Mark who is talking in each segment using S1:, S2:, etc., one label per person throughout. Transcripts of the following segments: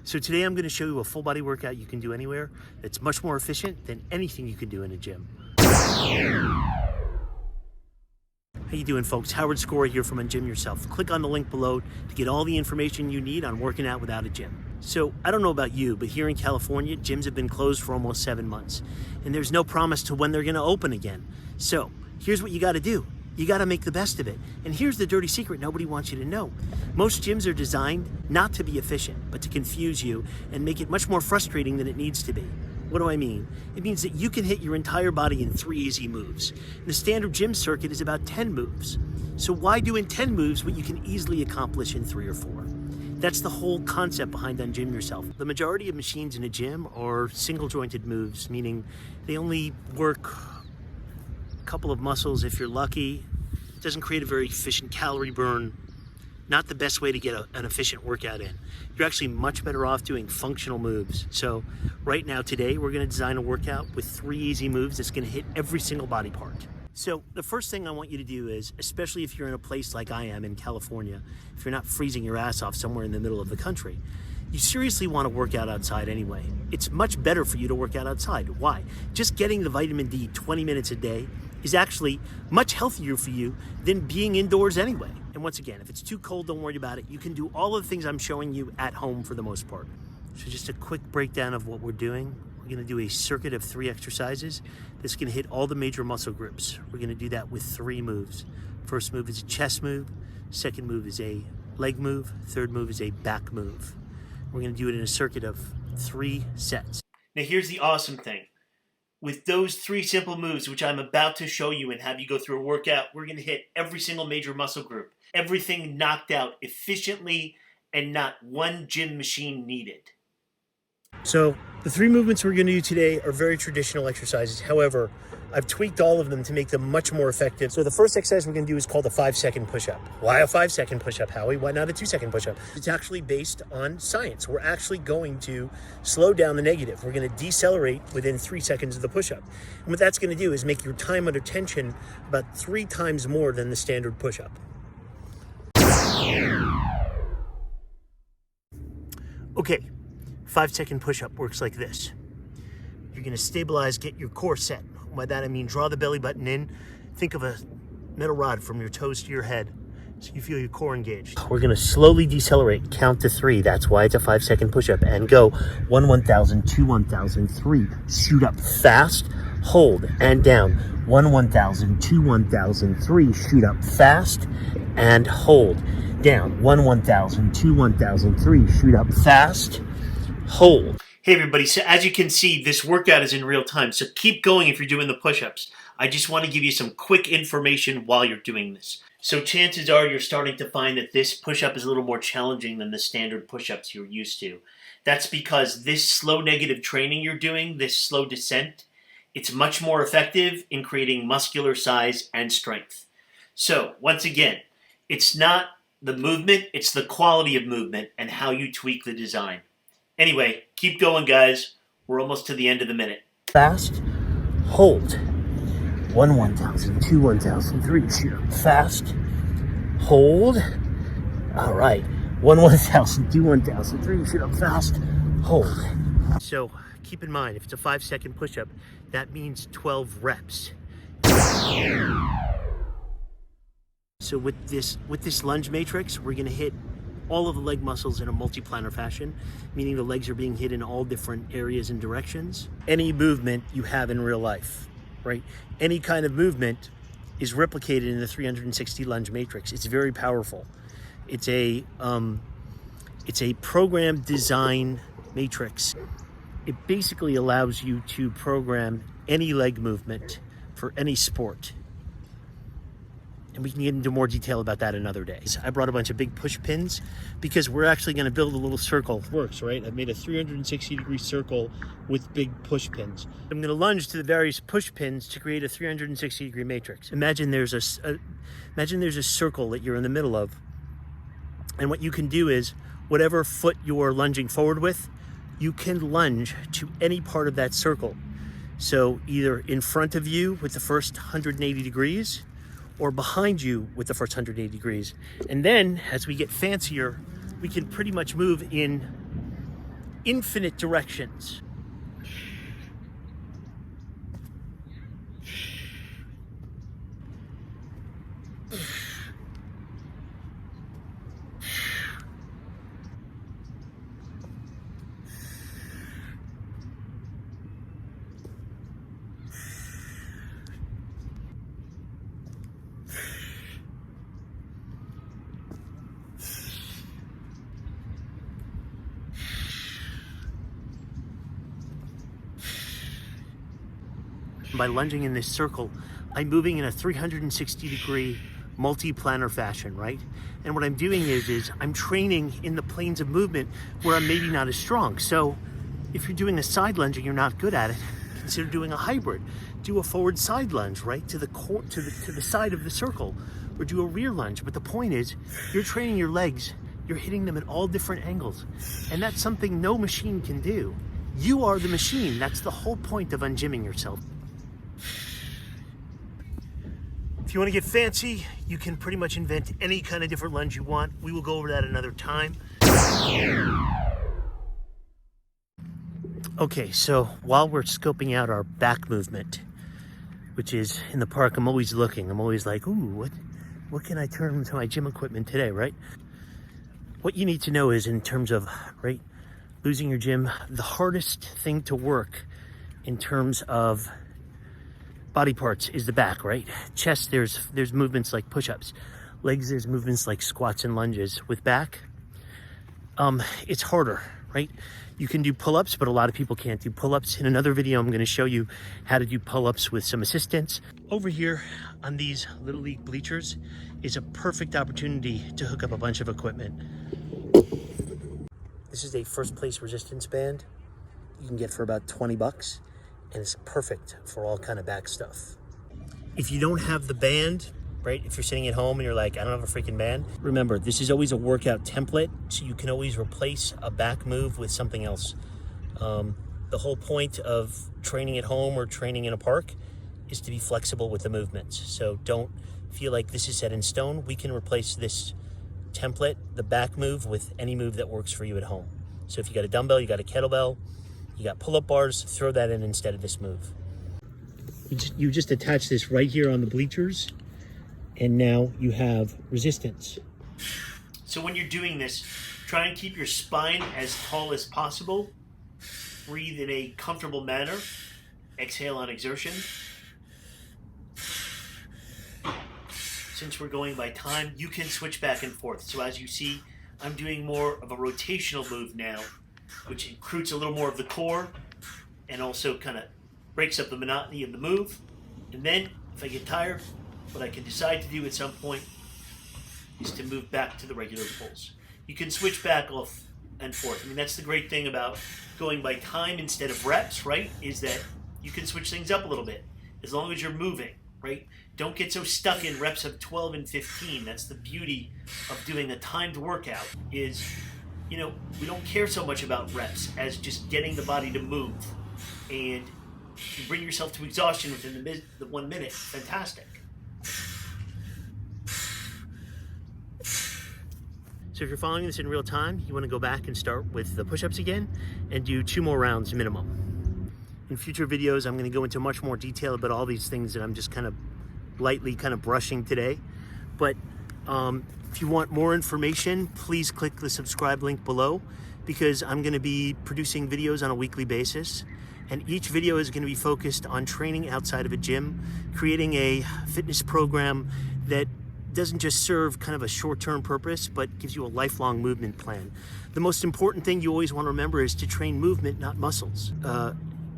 S1: So today I'm going to show you a full body workout you can do anywhere that's much more efficient than anything you can do in a gym. How you doing, folks? Howard Score here from UnGym Yourself. Click on the link below to get all the information you need on working out without a gym. So I don't know about you, but here in California, gyms have been closed for almost 7 months, and there's no promise to when they're going to open again. So here's what you got to do. You got to make the best of it. And here's the dirty secret nobody wants you to know. Most gyms are designed not to be efficient, but to confuse you and make it much more frustrating than it needs to be. What do I mean? It means that you can hit your entire body in 3 easy moves. The standard gym circuit is about 10 moves. So why do in 10 moves what you can easily accomplish in 3 or 4? That's the whole concept behind UnGym Yourself. The majority of machines in a gym are single jointed moves, meaning they only work a couple of muscles if you're lucky. It doesn't create a very efficient calorie burn. Not the best way to get an efficient workout in. You're actually much better off doing functional moves. So right now, today, we're gonna design a workout with 3 easy moves that's gonna hit every single body part. So the first thing I want you to do is, especially if you're in a place like I am in California, if you're not freezing your ass off somewhere in the middle of the country, you seriously want to work out outside anyway. It's much better for you to work out outside. Why? Just getting the vitamin D 20 minutes a day is actually much healthier for you than being indoors anyway. And once again, if it's too cold, don't worry about it. You can do all of the things I'm showing you at home for the most part. So just a quick breakdown of what we're doing. We're gonna do a circuit of 3 exercises that's gonna hit all the major muscle groups. We're gonna do that with 3 moves. First move is a chest move. Second move is a leg move. Third move is a back move. We're gonna do it in a circuit of 3 sets. Now here's the awesome thing. With those 3 simple moves, which I'm about to show you and have you go through a workout, we're gonna hit every single major muscle group. Everything knocked out efficiently and not one gym machine needed. So the 3 movements we're going to do today are very traditional exercises. However, I've tweaked all of them to make them much more effective. So the first exercise we're going to do is called a 5-second push-up. Why a 5-second push-up, Howie? Why not a 2-second push-up? It's actually based on science. We're actually going to slow down the negative. We're going to decelerate within 3 seconds of the push-up. And what that's going to do is make your time under tension about 3 times more than the standard push-up. Okay. 5-second push-up works like this. You're gonna stabilize, get your core set. By that I mean draw the belly button in. Think of a metal rod from your toes to your head so you feel your core engaged. We're gonna slowly decelerate, count to 3. That's why it's a 5-second push-up. And go 1, 1,000, 2, 1,000, 3. Shoot up fast, hold, and down. 1, 1,000, 2, 1,000, 3. Shoot up fast, and hold. Down. 1, 1,000, 2, 1,000, 3. Shoot up fast, hold. Hey everybody, so as you can see, this workout is in real time, so keep going if you're doing the push-ups. I just want to give you some quick information while you're doing this. So chances are you're starting to find that this push-up is a little more challenging than the standard push-ups you're used to. That's because this slow negative training you're doing, this slow descent, it's much more effective in creating muscular size and strength. So once again, it's not the movement, it's the quality of movement and how you tweak the design. Anyway, keep going, guys. We're almost to the end of the minute. Fast, hold. 1, 1,000, 2, 1,000, 3. Shoot up fast, hold. All right. 1, 1,000, 2, 1,000, 3. Shoot up fast, hold. So keep in mind, if it's a 5-second push-up, that means 12 reps. So with this lunge matrix, we're gonna hit all of the leg muscles in a multi-planar fashion, meaning the legs are being hit in all different areas and directions. Any movement you have in real life, right? Any kind of movement is replicated in the 360 lunge matrix. It's very powerful. It's a program design matrix. It basically allows you to program any leg movement for any sport. And we can get into more detail about that another day. I brought a bunch of big push pins because we're actually going to build a little circle. Works, right? I've made a 360-degree circle with big push pins. I'm going to lunge to the various push pins to create a 360-degree matrix. Imagine there's a circle that you're in the middle of. And what you can do is, whatever foot you're lunging forward with, you can lunge to any part of that circle. So either in front of you with the first 180 degrees, or behind you with the first 180 degrees. And then, as we get fancier, we can pretty much move in infinite directions. By lunging in this circle, I'm moving in a 360-degree multi-planar fashion, right? And what I'm doing is I'm training in the planes of movement where I'm maybe not as strong. So if you're doing a side lunge and you're not good at it, consider doing a hybrid. Do a forward side lunge, right, to the side of the circle, or do a rear lunge. But the point is, you're training your legs, you're hitting them at all different angles, and that's something no machine can do. You are the machine. That's the whole point of ungymming yourself. If you want to get fancy, you can pretty much invent any kind of different lunge you want. We will go over that another time. Okay, so while we're scoping out our back movement, which is in the park, I'm always looking. I'm always like, ooh, what can I turn into my gym equipment today, right? What you need to know is, in terms of, right, losing your gym, the hardest thing to work in terms of body parts is the back, right? Chest, there's movements like push-ups. Legs, there's movements like squats and lunges. With back, it's harder, right? You can do pull-ups, but a lot of people can't do pull-ups. In another video, I'm going to show you how to do pull-ups with some assistance. Over here on these Little League bleachers is a perfect opportunity to hook up a bunch of equipment. This is a first place resistance band you can get for about 20 bucks. And it's perfect for all kind of back stuff. If you don't have the band, right, if you're sitting at home and you're like, I don't have a freaking band, remember, this is always a workout template, so you can always replace a back move with something else. The whole point of training at home or training in a park is to be flexible with the movements. So don't feel like this is set in stone. We can replace this template, the back move, with any move that works for you at home. So if you got a dumbbell, you got a kettlebell, you got pull-up bars, throw that in instead of this move. You just attach this right here on the bleachers, and now you have resistance. So when you're doing this, try and keep your spine as tall as possible. Breathe in a comfortable manner. Exhale on exertion. Since we're going by time, you can switch back and forth. So as you see, I'm doing more of a rotational move now, which recruits a little more of the core and also kind of breaks up the monotony of the move. And then, if I get tired, what I can decide to do at some point is to move back to the regular pulls. You can switch back off and forth. I mean, that's the great thing about going by time instead of reps, right? Is that you can switch things up a little bit as long as you're moving, right? Don't get so stuck in reps of 12 and 15. That's the beauty of doing a timed workout is, you know, we don't care so much about reps as just getting the body to move. And you bring yourself to exhaustion within the 1 minute. Fantastic. So if you're following this in real time, you want to go back and start with the push-ups again and do 2 more rounds minimum. In future videos, I'm going to go into much more detail about all these things that I'm just kind of lightly brushing today. But if you want more information, please click the subscribe link below, because I'm going to be producing videos on a weekly basis. And each video is going to be focused on training outside of a gym, creating a fitness program that doesn't just serve kind of a short-term purpose, but gives you a lifelong movement plan. The most important thing you always want to remember is to train movement, not muscles.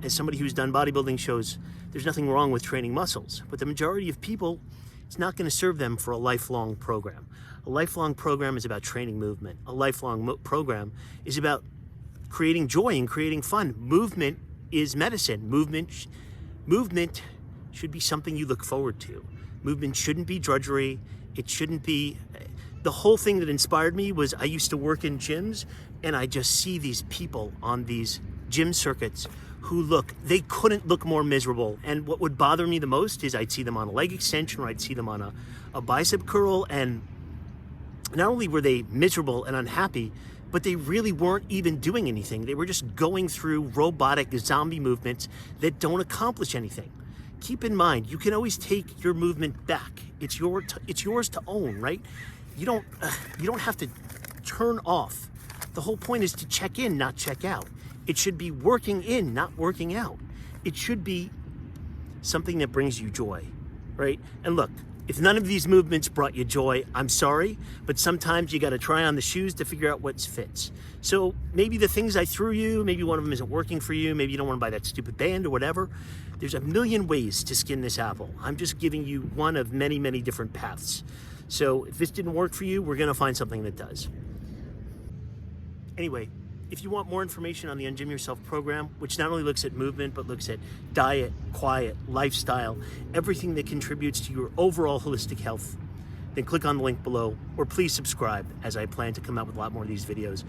S1: As somebody who's done bodybuilding shows, there's nothing wrong with training muscles, but the majority of people, it's not going to serve them for a lifelong program. A lifelong program is about training movement. A lifelong program is about creating joy and creating fun. Movement is medicine. Movement should be something you look forward to. Movement shouldn't be drudgery. It shouldn't be... The whole thing that inspired me was I used to work in gyms, and I just see these people on these gym circuits who they couldn't look more miserable. And what would bother me the most is I'd see them on a leg extension, or I'd see them on a bicep curl, and not only were they miserable and unhappy, but they really weren't even doing anything. They were just going through robotic zombie movements that don't accomplish anything. Keep in mind, you can always take your movement back. It's yours to own, right? You don't have to turn off. The whole point is to check in, not check out. It should be working in, not working out. It should be something that brings you joy, right? And look, if none of these movements brought you joy, I'm sorry, but sometimes you got to try on the shoes to figure out what fits. So maybe the things I threw you, maybe one of them isn't working for you, maybe you don't want to buy that stupid band or whatever. There's a million ways to skin this apple. I'm just giving you one of many, many different paths. So if this didn't work for you, we're going to find something that does. Anyway, if you want more information on the UnGym Yourself program, which not only looks at movement, but looks at diet, quiet, lifestyle, everything that contributes to your overall holistic health, then click on the link below, or please subscribe, as I plan to come out with a lot more of these videos.